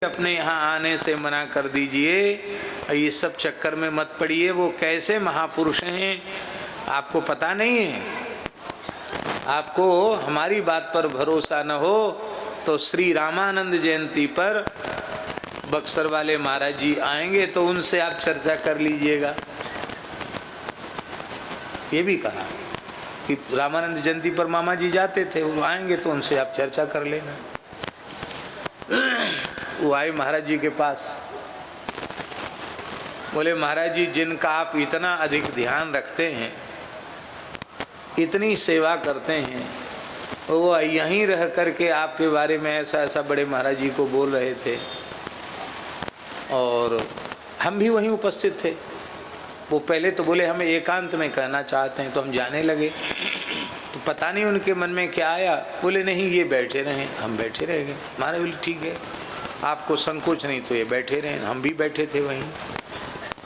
अपने यहाँ आने से मना कर दीजिए, ये सब चक्कर में मत पड़िए। वो कैसे महापुरुष हैं आपको पता नहीं है। आपको हमारी बात पर भरोसा न हो तो श्री रामानंद जयंती पर बक्सर वाले महाराज जी आएंगे तो उनसे आप चर्चा कर लीजिएगा। ये भी कहा कि रामानंद जयंती पर मामा जी जाते थे, वो आएंगे तो उनसे आप चर्चा कर लेना। वो आए महाराज जी के पास, बोले महाराज जी जिनका आप इतना अधिक ध्यान रखते हैं, इतनी सेवा करते हैं, वो यहीं रह करके आपके बारे में ऐसा ऐसा बड़े महाराज जी को बोल रहे थे और हम भी वहीं उपस्थित थे। वो पहले तो बोले हमें एकांत में कहना चाहते हैं, तो हम जाने लगे तो पता नहीं उनके मन में क्या आया। बोले नहीं ये बैठे रहे, हम बैठे रह गए। महाराज बोले ठीक है, आपको संकोच नहीं तो ये बैठे रहे। हम भी बैठे थे वहीं,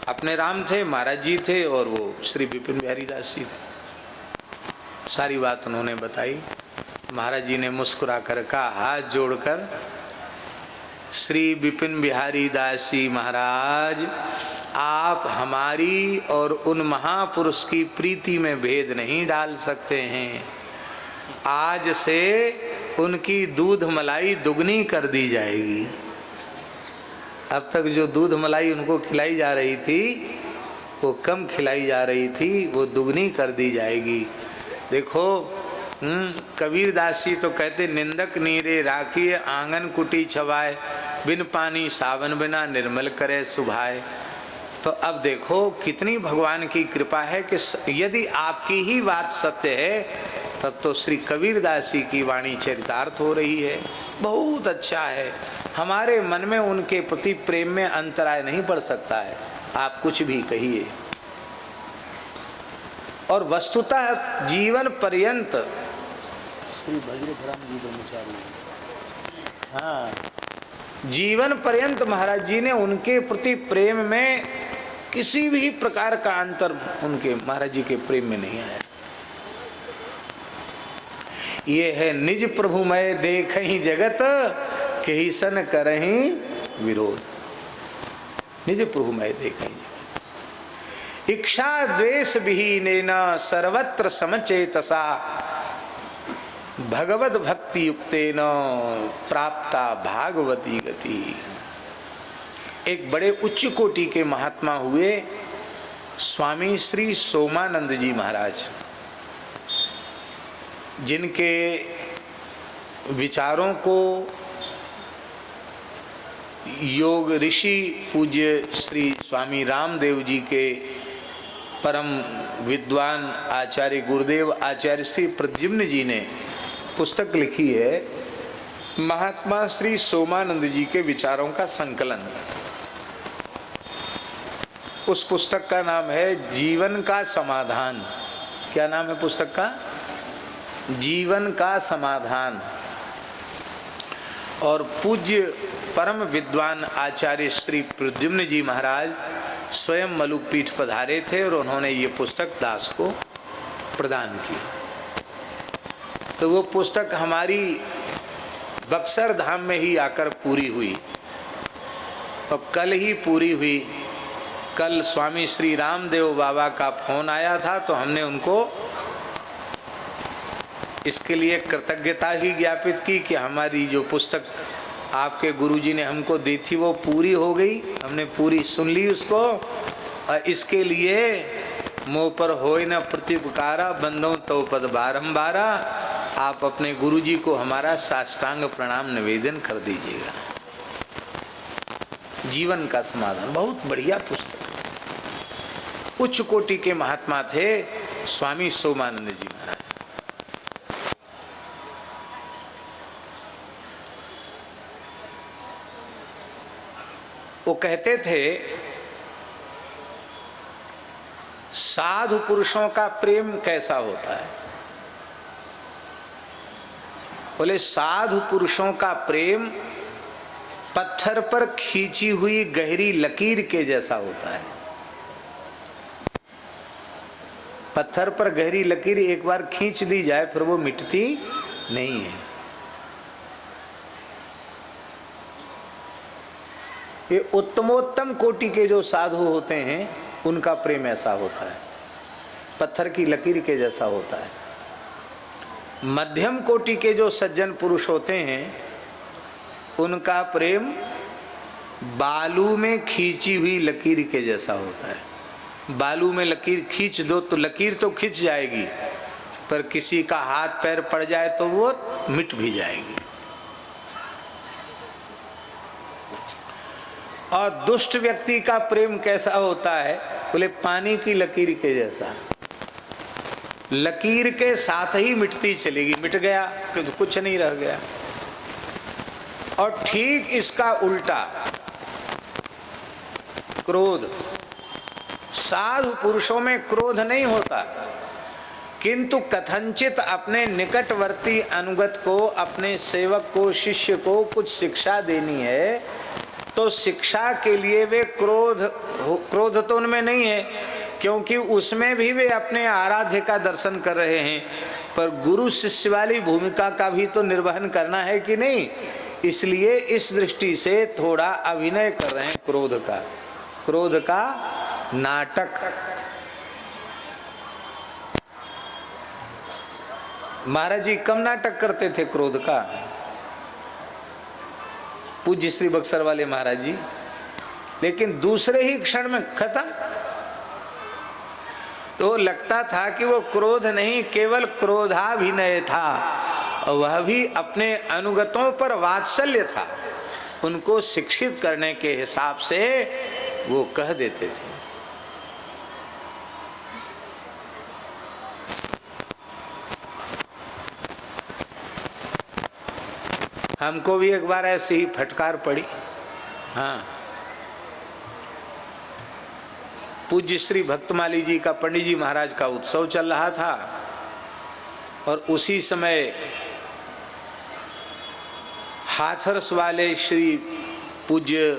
अपने राम थे, महाराज जी थे और वो श्री विपिन बिहारी दास जी थे। सारी बात उन्होंने बताई। महाराज जी ने मुस्कुरा कर कहा, हाथ जोड़कर, श्री विपिन बिहारी दास जी महाराज, आप हमारी और उन महापुरुष की प्रीति में भेद नहीं डाल सकते हैं। आज से उनकी दूध मलाई दुगनी कर दी जाएगी। अब तक जो दूध मलाई उनको खिलाई जा रही थी वो कम खिलाई जा रही थी, वो दुगनी कर दी जाएगी। देखो कबीर दास जी तो कहते, निंदक नीरे राखिए आंगन कुटी छवाए, बिन पानी सावन बिना निर्मल करे सुभाए। तो अब देखो कितनी भगवान की कृपा है कि यदि आपकी ही बात सत्य है तब तो श्री कबीर दास जी की वाणी चरितार्थ हो रही है। बहुत अच्छा है, हमारे मन में उनके प्रति प्रेम में अंतराय नहीं पड़ सकता है, आप कुछ भी कहिए। और वस्तुतः जीवन पर्यंत श्री भजरथराम जी ब्रह्मचारी, हाँ, जीवन पर्यंत महाराज जी ने उनके प्रति प्रेम में किसी भी प्रकार का अंतर उनके महाराज जी के प्रेम में नहीं आया। ये है निज प्रभुमय देखहि जगत, केहि सन करहि विरोध। निज प्रभुमय देखहि, इच्छा द्वेष विहीनेन सर्वत्र समचेतसा, भगवत भक्ति युक्तेन प्राप्ता भागवती गति। एक बड़े उच्च कोटि के महात्मा हुए स्वामी श्री सोमानंद जी महाराज, जिनके विचारों को योग ऋषि पूज्य श्री स्वामी रामदेव जी के परम विद्वान आचार्य गुरुदेव आचार्य श्री प्रद्युम्न जी ने पुस्तक लिखी है, महात्मा श्री सोमानंद जी के विचारों का संकलन। उस पुस्तक का नाम है जीवन का समाधान। क्या नाम है पुस्तक का? जीवन का समाधान। और पूज्य परम विद्वान आचार्य श्री प्रद्युम्न जी महाराज स्वयं मलुकपीठ पधारे थे और उन्होंने ये पुस्तक दास को प्रदान की। तो वो पुस्तक हमारी बक्सर धाम में ही आकर पूरी हुई और कल ही पूरी हुई। कल स्वामी श्री रामदेव बाबा का फोन आया था तो हमने उनको इसके लिए कृतज्ञता ही ज्ञापित की कि हमारी जो पुस्तक आपके गुरुजी ने हमको दी थी वो पूरी हो गई, हमने पूरी सुन ली उसको। और इसके लिए मोह पर होय न प्रतिपकारा, बंदो तो पद बारंबारा। आप अपने गुरुजी को हमारा साष्टांग प्रणाम निवेदन कर दीजिएगा। जीवन का समाधान बहुत बढ़िया पुस्तक, उच्च कोटि के महात्मा थे स्वामी सोमानंद जी महाराज। वो कहते थे साधु पुरुषों का प्रेम कैसा होता है? बोले साधु पुरुषों का प्रेम पत्थर पर खींची हुई गहरी लकीर के जैसा होता है। पत्थर पर गहरी लकीर एक बार खींच दी जाए फिर वो मिटती नहीं है। ये उत्तमोत्तम कोटि के जो साधु होते हैं उनका प्रेम ऐसा होता है, पत्थर की लकीर के जैसा होता है। मध्यम कोटि के जो सज्जन पुरुष होते हैं उनका प्रेम बालू में खींची हुई लकीर के जैसा होता है। बालू में लकीर खींच दो तो लकीर तो खींच जाएगी, पर किसी का हाथ पैर पड़ जाए तो वो मिट भी जाएगी। और दुष्ट व्यक्ति का प्रेम कैसा होता है? बोले पानी की लकीर के जैसा, लकीर के साथ ही मिटती चलेगी, मिट गया तो कुछ नहीं रह गया। और ठीक इसका उल्टा क्रोध, साधु पुरुषों में क्रोध नहीं होता, किंतु कथनचित अपने निकटवर्ती अनुगत को, अपने सेवक को, शिष्य को कुछ शिक्षा देनी है तो शिक्षा के लिए वे क्रोध तो उनमें नहीं है, क्योंकि उसमें भी वे अपने आराध्य का दर्शन कर रहे हैं, पर गुरु शिष्य वाली भूमिका का भी तो निर्वहन करना है कि नहीं। इसलिए इस दृष्टि से थोड़ा अभिनय कर रहे हैं क्रोध का नाटक। महाराज जी कम नाटक करते थे क्रोध का, पूज्य श्री बक्सर वाले महाराज जी, लेकिन दूसरे ही क्षण में खत्म। तो लगता था कि वो क्रोध नहीं, केवल क्रोधाभिनय था, और वह भी अपने अनुगतों पर वात्सल्य था। उनको शिक्षित करने के हिसाब से वो कह देते थे। हमको भी एक बार ऐसी ही फटकार पड़ी। हाँ, पूज्य श्री भक्तमाली जी का, पंडित जी महाराज का उत्सव चल रहा था, और उसी समय हाथरस वाले श्री पूज्य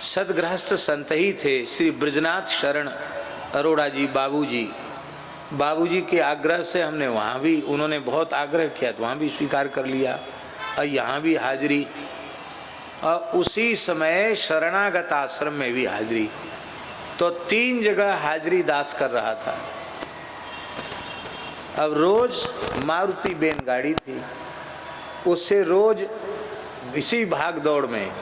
सदगृहस्थ संत ही थे, श्री ब्रजनाथ शरण अरोड़ा जी, बाबूजी के आग्रह से हमने वहाँ भी, उन्होंने बहुत आग्रह किया तो वहाँ भी स्वीकार कर लिया, और यहाँ भी हाजिरी, और उसी समय शरणागत आश्रम में भी हाजिरी। तो 3 जगह हाजिरी दास कर रहा था। अब रोज मारुति बेन गाड़ी थी, उससे रोज इसी भाग दौड़ में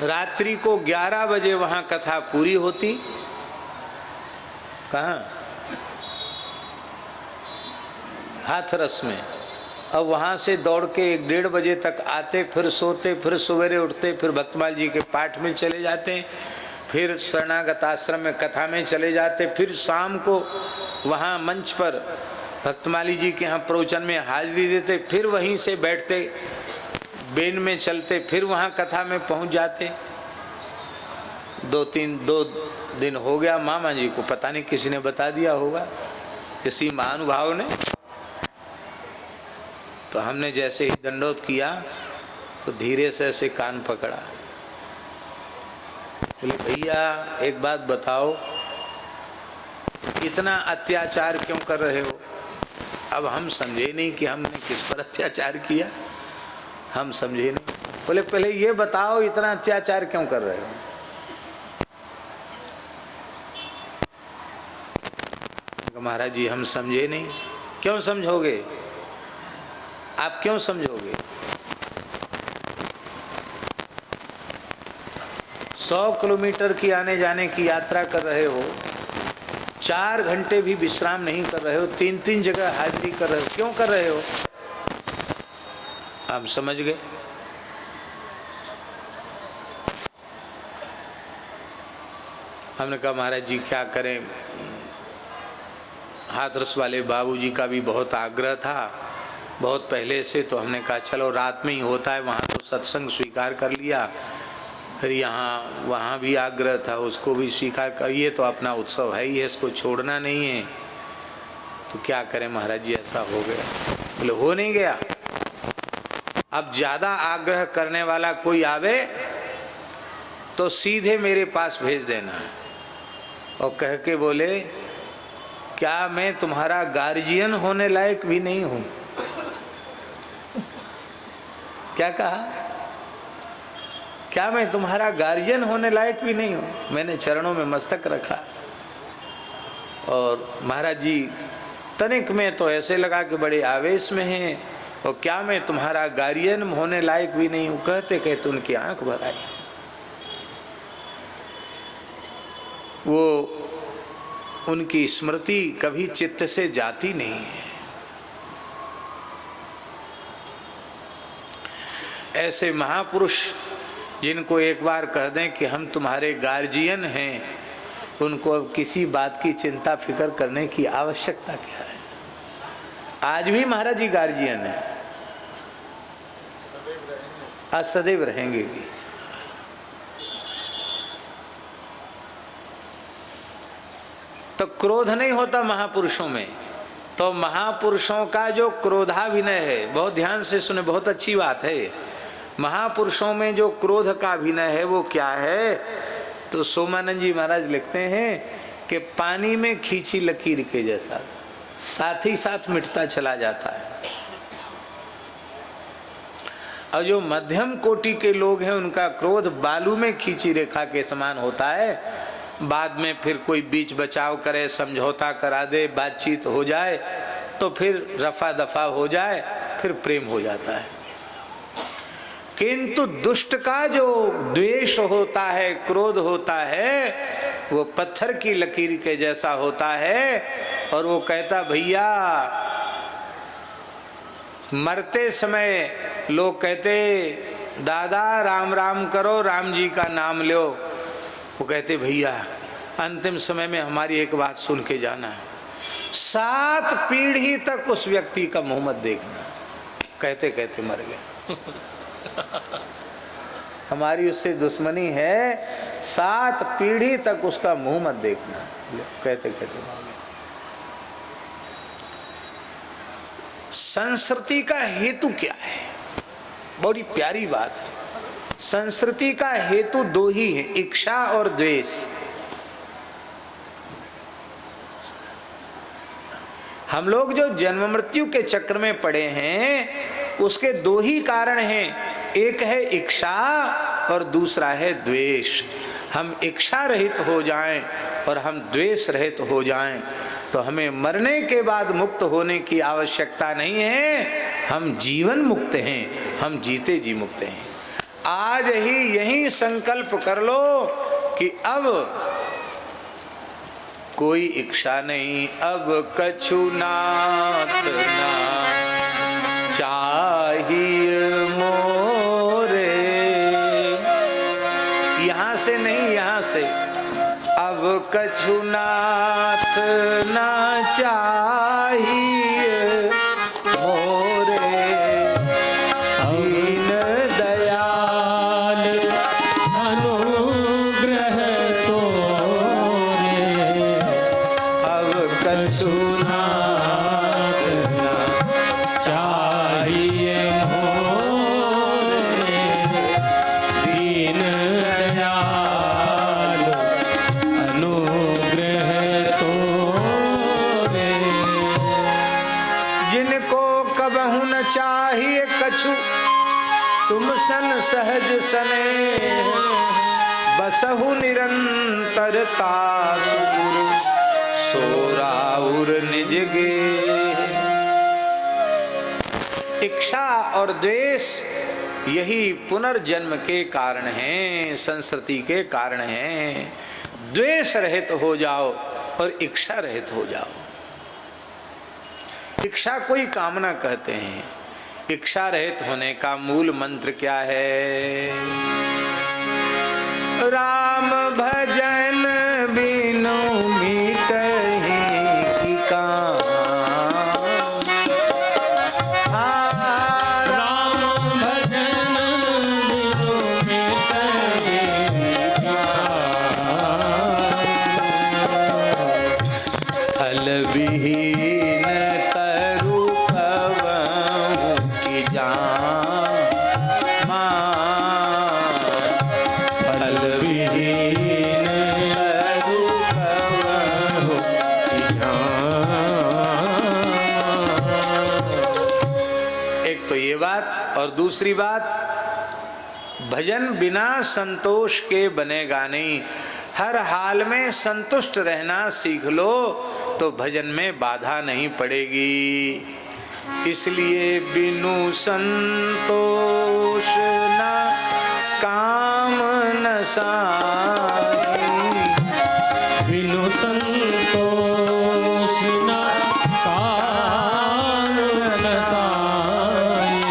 रात्रि को 11 बजे वहां कथा पूरी होती। कहाँ? हाथरस में। अब वहां से दौड़ के 1-1:30 बजे तक आते, फिर सोते, फिर सवेरे उठते, फिर भक्तमाल जी के पाठ में चले जाते, फिर शरणागत आश्रम में कथा में चले जाते, फिर शाम को वहाँ मंच पर भक्तमाली जी के यहाँ प्रवचन में हाजिरी देते, फिर वहीं से बैठते, बेन में चलते, फिर वहाँ कथा में पहुँच जाते। 2 दिन हो गया। मामा जी को पता नहीं किसी ने बता दिया होगा, किसी महानुभाव ने। तो हमने जैसे ही दंडोत किया तो धीरे से ऐसे कान पकड़ा, बोले भैया एक बात बताओ, इतना अत्याचार क्यों कर रहे हो? अब हम समझे नहीं कि हमने किस पर अत्याचार किया, हम समझे नहीं। बोले पहले ये बताओ इतना अत्याचार क्यों कर रहे हो? महाराज जी हम समझे नहीं। क्यों समझोगे? आप क्यों समझोगे? 100 किलोमीटर की आने जाने की यात्रा कर रहे हो, 4 घंटे भी विश्राम नहीं कर रहे हो, 3 जगह हाजिरी कर रहे हो, क्यों कर रहे हो? हम समझ गए। हमने कहा महाराज जी क्या करें, हाथरस वाले बाबूजी का भी बहुत आग्रह था बहुत पहले से, तो हमने कहा चलो रात में ही होता है, वहाँ तो सत्संग स्वीकार कर लिया, फिर यहाँ वहाँ भी आग्रह था उसको भी स्वीकार कर, ये तो अपना उत्सव है ही है, इसको छोड़ना नहीं है, तो क्या करें महाराज जी ऐसा हो गया। बोले हो नहीं गया, अब ज़्यादा आग्रह करने वाला कोई आवे तो सीधे मेरे पास भेज देना है, और कह के बोले क्या मैं तुम्हारा गार्जियन होने लायक भी नहीं हूँ? क्या कहा? क्या मैं तुम्हारा गार्जियन होने लायक भी नहीं हूं? मैंने चरणों में मस्तक रखा और महाराज जी तनिक में तो ऐसे लगा कि बड़े आवेश में हैं, और क्या मैं तुम्हारा गार्जियन होने लायक भी नहीं हूं? कहते कहते उनकी आंख भर आई। वो उनकी स्मृति कभी चित्त से जाती नहीं है। ऐसे महापुरुष जिनको एक बार कह दें कि हम तुम्हारे गार्जियन हैं, उनको अब किसी बात की चिंता फिक्र करने की आवश्यकता क्या है? आज भी महाराज जी गार्जियन है, आज सदैव रहेंगे भी। तो क्रोध नहीं होता महापुरुषों में। तो महापुरुषों का जो क्रोधाभिनय है, बहुत ध्यान से सुने, बहुत अच्छी बात है। महापुरुषों में जो क्रोध का अभिनय है वो क्या है? तो सोमानंद जी महाराज लिखते हैं कि पानी में खींची लकीर के जैसा, साथ ही साथ मिटता चला जाता है। और जो मध्यम कोटि के लोग हैं उनका क्रोध बालू में खींची रेखा के समान होता है। बाद में फिर कोई बीच बचाव करे, समझौता करा दे, बातचीत हो जाए तो फिर रफा दफा हो जाए, फिर प्रेम हो जाता है। किंतु दुष्ट का जो द्वेष होता है, क्रोध होता है, वो पत्थर की लकीर के जैसा होता है। और वो कहता, भैया मरते समय लोग कहते दादा राम राम करो, राम जी का नाम लो। वो कहते भैया अंतिम समय में हमारी एक बात सुन के जाना, 7 पीढ़ी तक उस व्यक्ति का मुंह मत देखना। कहते कहते मर गए। हमारी उससे दुश्मनी है, 7 पीढ़ी तक उसका मुंह मत देखना। कहते कहते मर गए। संस्कृति का हेतु क्या है? बड़ी प्यारी बात है। संस्कृति का हेतु 2 ही है, इच्छा और द्वेष। हम लोग जो जन्म मृत्यु के चक्र में पड़े हैं उसके 2 ही कारण हैं, एक है इच्छा और दूसरा है द्वेष। हम इच्छा रहित हो जाएं और हम द्वेष रहित हो जाएं तो हमें मरने के बाद मुक्त होने की आवश्यकता नहीं है। हम जीवन मुक्त हैं, हम जीते जी मुक्त हैं। आज ही यही संकल्प कर लो कि अब कोई इच्छा नहीं, अब कछु नाथ ना चाहिए मोरे। यहाँ से नहीं, यहाँ से, अब कछु नाथ ना चाहिए मोरे। दीन दयाल अनुग्रह तोरे, अब कछु नाथ ना चाहिए मोरे। दीन दयाल अनुग्रह तोरे। जिनको कबहु न चाहिए कछु तुम सन सहज सने, बसहु निरंतरता सुर सोराउर निज गे। इच्छा और द्वेष यही पुनर्जन्म के कारण हैं, संस्कृति के कारण हैं। द्वेष रहित हो जाओ और इच्छा रहित हो जाओ। इच्छा कोई कामना कहते हैं। इच्छा रहित होने का मूल मंत्र क्या है? राम भजन बिनु मीटहि की काम। राम भजन बिनु मीटहि की काम। फल विहीन तरु कवहु की जान। फल विहीन एक तो ये बात, और दूसरी बात, भजन बिना संतोष के बनेगा नहीं। हर हाल में संतुष्ट रहना सीख लो तो भजन में बाधा नहीं पड़ेगी। इसलिए बिनु संतोष न काम न साई, बिनु संतोष न काम न साई,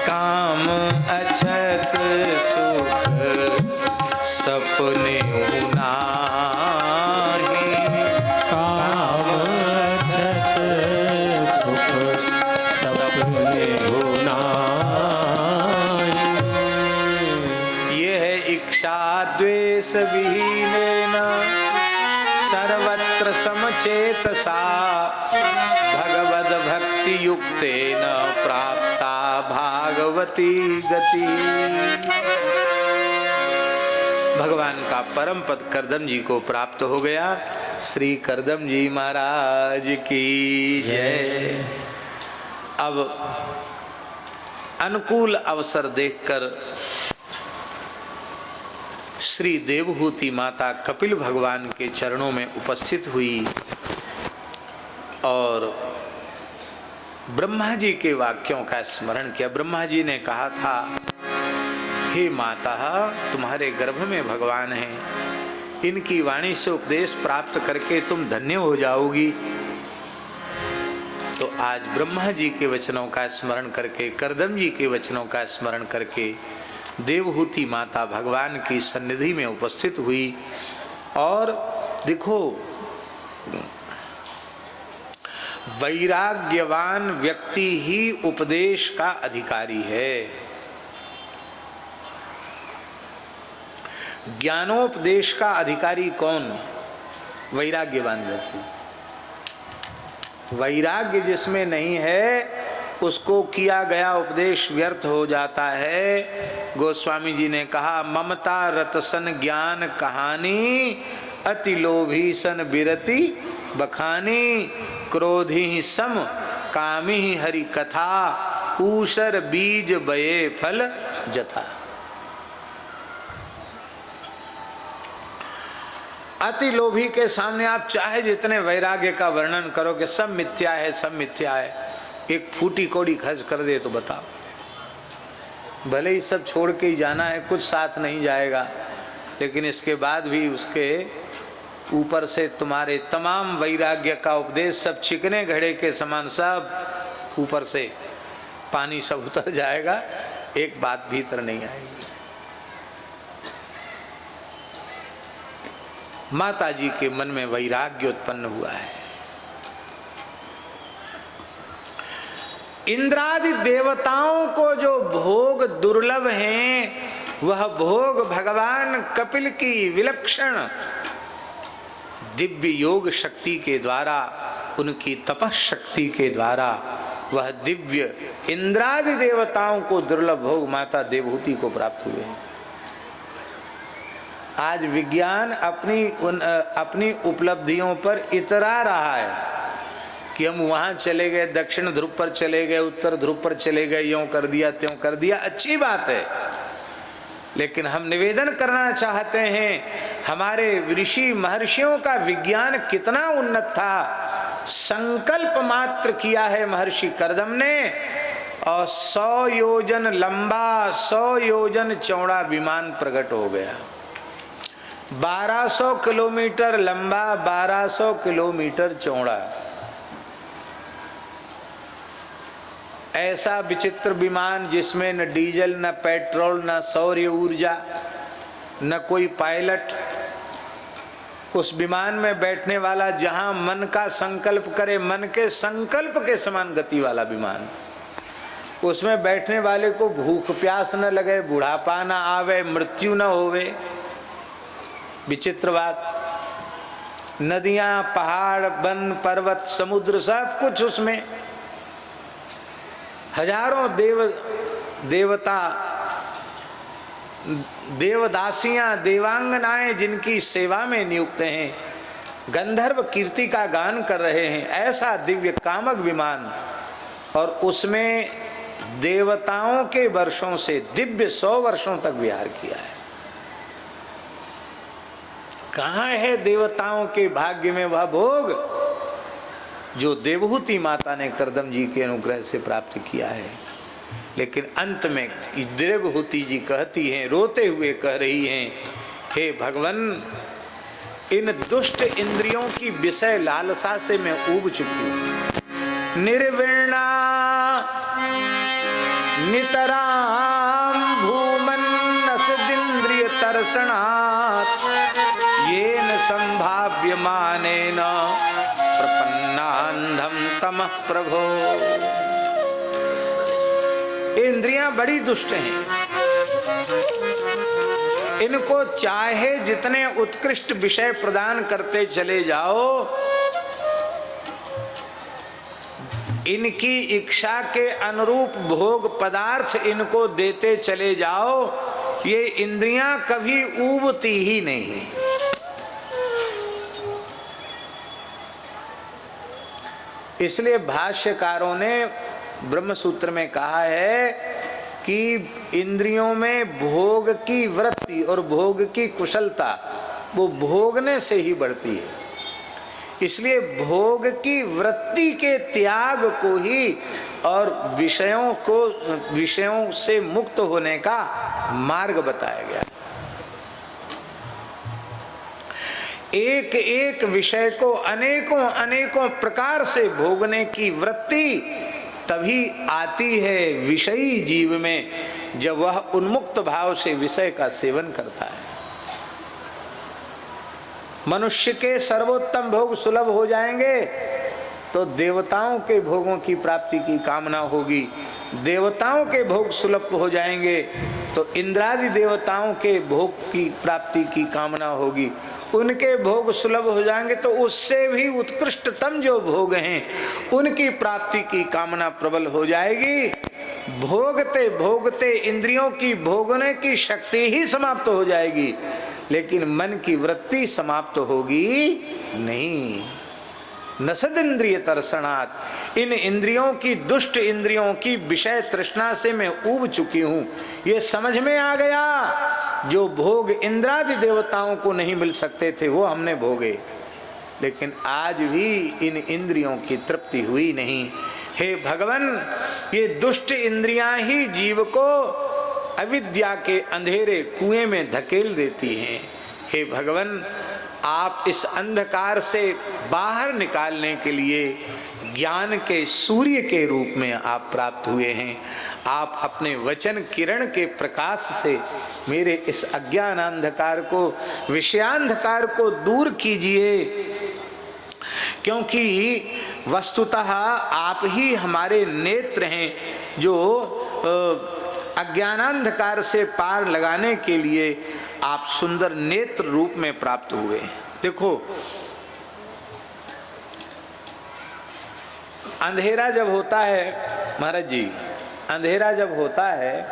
काम अछत सुख सपने नाही, काम अछत सुख सपने नाही। ये है इच्छा द्वेष विहीनेन सर्वत्र समचेतसा, भगवद भक्ति युक्तेन प्राप्ता भागवती गति। भगवान का परम पद करदम जी को प्राप्त हो गया। श्री करदम जी महाराज की जय। अब अनुकूल अवसर देखकर श्री देवहूति माता कपिल भगवान के चरणों में उपस्थित हुई और ब्रह्मा जी के वाक्यों का स्मरण किया। ब्रह्मा जी ने कहा था, हे माता, तुम्हारे गर्भ में भगवान हैं, इनकी वाणी से उपदेश प्राप्त करके तुम धन्य हो जाओगी। तो आज ब्रह्मा जी के वचनों का स्मरण करके, करदम जी के वचनों का स्मरण करके देवहूति माता भगवान की सन्निधि में उपस्थित हुई। और देखो, वैराग्यवान व्यक्ति ही उपदेश का अधिकारी है। ज्ञानोपदेश का अधिकारी कौन? वैराग्यवान व्यक्ति। वैराग्य जिसमें नहीं है उसको किया गया उपदेश व्यर्थ हो जाता है। गोस्वामी जी ने कहा, ममता रतसन ज्ञान कहानी, अति लोभी सन बिरति बखानी, क्रोधी सम कामी हरि कथा, ऊसर बीज बये फल जथा। अति लोभी के सामने आप चाहे जितने वैराग्य का वर्णन करो कि सब मिथ्या है, सब मिथ्या है, एक फूटी कौड़ी खर्च कर दे तो बताओ, भले ही सब छोड़ के ही जाना है, कुछ साथ नहीं जाएगा, लेकिन इसके बाद भी उसके ऊपर से तुम्हारे तमाम वैराग्य का उपदेश सब चिकने घड़े के समान सब ऊपर से पानी सब उतर जाएगा, एक बात भीतर नहीं आएगी। माता जी के मन में वैराग्य उत्पन्न हुआ है। इंद्रादि देवताओं को जो भोग दुर्लभ हैं, वह भोग भगवान कपिल की विलक्षण दिव्य योग शक्ति के द्वारा, उनकी तपशक्ति के द्वारा वह दिव्य इंद्रादि देवताओं को दुर्लभ भोग माता देवहूति को प्राप्त हुए हैं। आज विज्ञान अपनी उपलब्धियों पर इतरा रहा है कि हम वहां चले गए, दक्षिण ध्रुव पर चले गए, उत्तर ध्रुव पर चले गए, यूं कर दिया त्यों कर दिया, अच्छी बात है। लेकिन हम निवेदन करना चाहते हैं, हमारे ऋषि महर्षियों का विज्ञान कितना उन्नत था। संकल्प मात्र किया है महर्षि करदम ने और 100 योजन लंबा 100 योजन चौड़ा विमान प्रकट हो गया। 1200 किलोमीटर लंबा, 1200 किलोमीटर चौड़ा। ऐसा विचित्र विमान जिसमें न डीजल, न पेट्रोल, न सौर ऊर्जा, न कोई पायलट। उस विमान में बैठने वाला जहां मन का संकल्प करे, मन के संकल्प के समान गति वाला विमान। उसमें बैठने वाले को भूख प्यास न लगे, बुढ़ापा न आवे, मृत्यु न होवे। विचित्र बात। नदियां, पहाड़, वन, पर्वत, समुद्र सब कुछ उसमें। हजारों देवता, देवदासियां, देवांगनाएं जिनकी सेवा में नियुक्त हैं, गंधर्व कीर्ति का गान कर रहे हैं। ऐसा दिव्य कामक विमान, और उसमें देवताओं के वर्षों से दिव्य 100 वर्षों तक विहार किया है। कहाँ है देवताओं के भाग्य में वह भोग जो देवहूति माता ने करदम जी के अनुग्रह से प्राप्त किया है। लेकिन अंत में देवहूति जी कहती हैं, रोते हुए कह रही हैं, हे भगवान, इन दुष्ट इंद्रियों की विषय लालसा से मैं ऊब चुकी हूं। निर्विणा नितराम भूमन्नसदिन्द्रिय तर्षणात् येन संभाव्यमानेन प्रपन्नान्धं तमः प्रभो। इंद्रियां बड़ी दुष्ट हैं। इनको चाहे जितने उत्कृष्ट विषय प्रदान करते चले जाओ, इनकी इच्छा के अनुरूप भोग पदार्थ इनको देते चले जाओ, ये इंद्रियां कभी ऊबती ही नहीं। इसलिए भाष्यकारों ने ब्रह्म सूत्र में कहा है कि इंद्रियों में भोग की वृत्ति और भोग की कुशलता वो भोगने से ही बढ़ती है। इसलिए भोग की वृत्ति के त्याग को ही और विषयों से मुक्त होने का मार्ग बताया गया। एक एक विषय को अनेकों अनेकों प्रकार से भोगने की वृत्ति तभी आती है विषयी जीव में, जब वह उन्मुक्त भाव से विषय का सेवन करता है। मनुष्य के सर्वोत्तम भोग सुलभ हो जाएंगे तो देवताओं के भोगों की प्राप्ति की कामना होगी। देवताओं के भोग सुलभ हो जाएंगे तो इंद्रादि देवताओं के भोग की प्राप्ति की कामना होगी। उनके भोग सुलभ हो जाएंगे तो उससे भी उत्कृष्टतम जो भोग हैं उनकी प्राप्ति की कामना प्रबल हो जाएगी। भोगते भोगते इंद्रियों की भोगने की शक्ति ही समाप्त हो जाएगी, लेकिन मन की वृत्ति समाप्त होगी नहीं। नसदिन्द्रिय तर्षणात्, इन इंद्रियों की दुष्ट इंद्रियों की विषय तृष्णा से मैं ऊब चुकी हूं। ये समझ में आ गया, जो भोग इंद्रादि देवताओं को नहीं मिल सकते थे वो हमने भोगे, लेकिन आज भी इन इंद्रियों की तृप्ति हुई नहीं। हे भगवान, ये दुष्ट इंद्रियां ही जीव को अविद्या के अंधेरे कुएं में धकेल देती हैं। हे भगवान, आप इस अंधकार से बाहर निकालने के लिए ज्ञान के सूर्य के रूप में आप प्राप्त हुए हैं। आप अपने वचन किरण के प्रकाश से मेरे इस अज्ञान अंधकार को, विषयांधकार को दूर कीजिए, क्योंकि वस्तुतः आप ही हमारे नेत्र हैं जो अज्ञानांधकार से पार लगाने के लिए आप सुंदर नेत्र रूप में प्राप्त हुए। देखो, अंधेरा जब होता है महाराज जी, अंधेरा जब होता है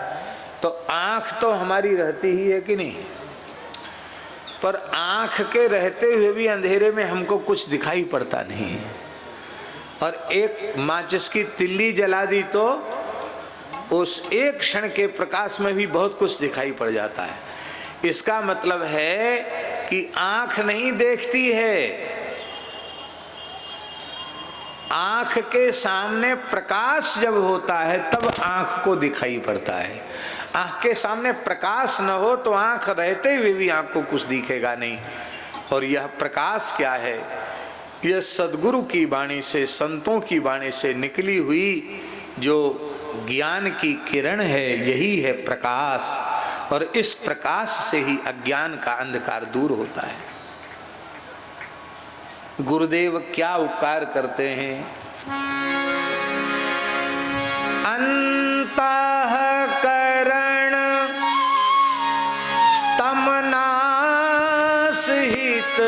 तो आंख तो हमारी रहती ही है कि नहीं, पर आंख के रहते हुए भी अंधेरे में हमको कुछ दिखाई पड़ता नहीं है। और एक माचिस की तिल्ली जला दी तो उस एक क्षण के प्रकाश में भी बहुत कुछ दिखाई पड़ जाता है। इसका मतलब है कि आंख नहीं देखती है, आंख के सामने प्रकाश जब होता है तब आंख को दिखाई पड़ता है। आंख के सामने प्रकाश न हो तो आंख रहते हुए भी आंख को कुछ दिखेगा नहीं। और यह प्रकाश क्या है? यह सद्गुरु की वाणी से, संतों की वाणी से निकली हुई जो ज्ञान की किरण है, यही है प्रकाश। और इस प्रकाश से ही अज्ञान का अंधकार दूर होता है। गुरुदेव क्या उपकार करते हैं? अंतःकरण तमनास हित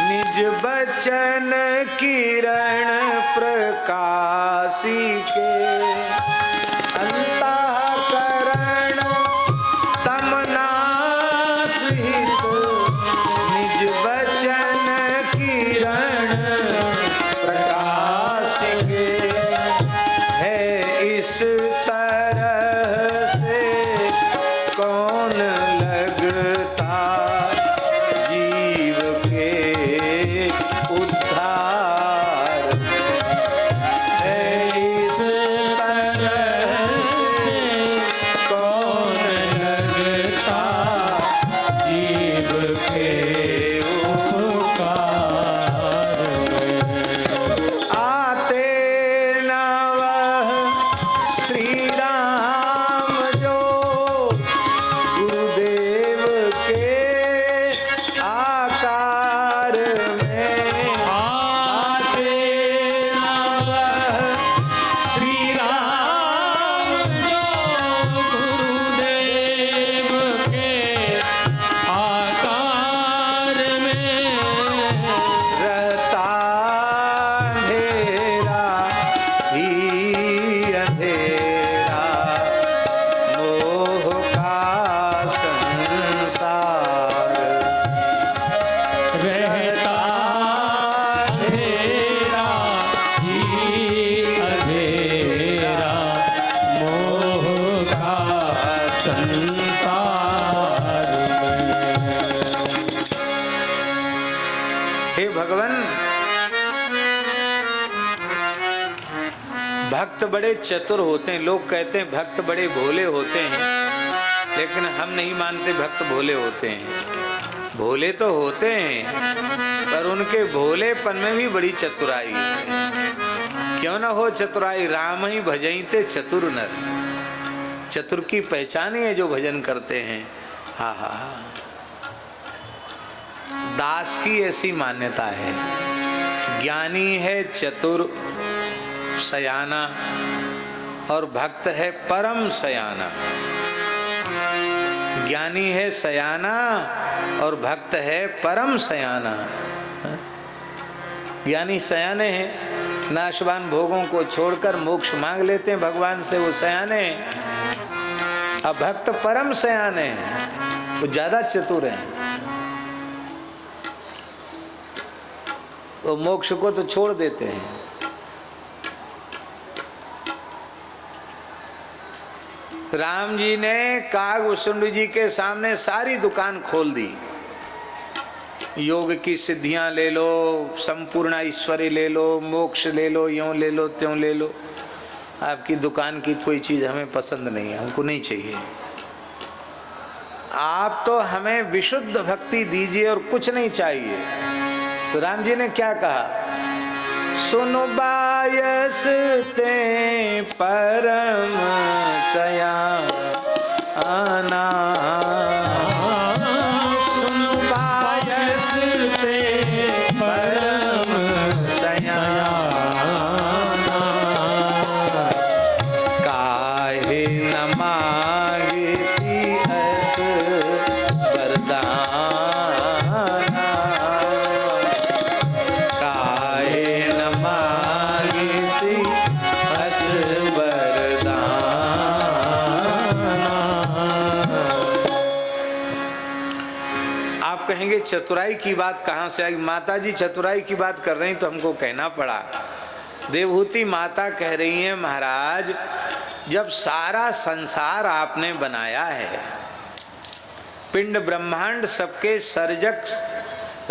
निज बचन किरण प्रकाशी के। अंतःकरण तमनास हित निज बचन किरण प्रकाश के। इस तरह से कौन लगता जीव के उद्धार है। इस तरह से कौन लगता जीव के उपकार में। आते न वह श्री राम जो गुरुदेव के आकार में। आते न वह श्री राम जो गुरुदेव के आकार में। रहता अंधेरा ही अंधेरा मोह का संसार। रहता अंधेरा ही अंधेरा मोह का संसार में। हे भगवान, भक्त बड़े चतुर होते हैं। लोग कहते हैं भक्त बड़े भोले होते हैं, लेकिन हम नहीं मानते भक्त भोले होते हैं। भोले तो होते हैं, पर उनके भोलेपन में भी बड़ी चतुराई है। क्यों ना हो चतुराई, राम ही भजईते चतुर नर। चतुर की पहचान ही है जो भजन करते हैं। हाँ हाँ हाँ, दास की ऐसी मान्यता है। ज्ञानी है चतुर सयाना और भक्त है परम सयाना। ज्ञानी है सयाना और भक्त है परम सयाना। ज्ञानी सयाने हैं, नाशवान भोगों को छोड़कर मोक्ष मांग लेते हैं भगवान से, वो सयाने हैं। अब भक्त परम सयाने हैं, वो ज्यादा चतुर हैं। वो मोक्ष को तो छोड़ देते हैं। राम जी ने कागभूषुंड जी के सामने सारी दुकान खोल दी। योग की सिद्धियां ले लो, संपूर्ण ऐश्वर्य ले लो, मोक्ष ले लो, यूं ले लो त्यों ले लो। आपकी दुकान की कोई चीज हमें पसंद नहीं है, हमको नहीं चाहिए। आप तो हमें विशुद्ध भक्ति दीजिए और कुछ नहीं चाहिए। तो राम जी ने क्या कहा? सुनो बायस ते परम सयाना, सुनो बायस ते परम सयाना, काहे न मांगे सी अस वरदाना, काहे न मांगे सी अस वरदाना। आप कहेंगे चतुराई की बात कहाँ से आई? माता जी चतुराई की बात कर रही तो हमको कहना पड़ा। देवहूति माता कह रही हैं, महाराज जब सारा संसार आपने बनाया है, पिंड ब्रह्मांड सबके सर्जक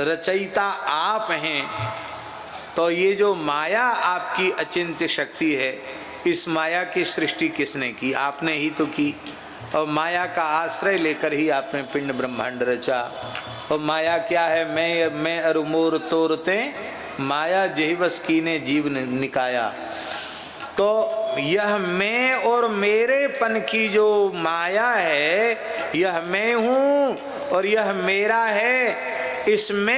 रचयिता आप हैं, तो ये जो माया आपकी अचिंत्य शक्ति है, इस माया की सृष्टि किसने की? आपने ही तो की। और माया का आश्रय लेकर ही आपने पिंड ब्रह्मांड रचा। और माया क्या है? मैं अरु मोर तोरते माया जेहि बस कीने जीव निकाया। तो यह मैं और मेरेपन की जो माया है, यह मैं हूँ और यह मेरा है। इसमें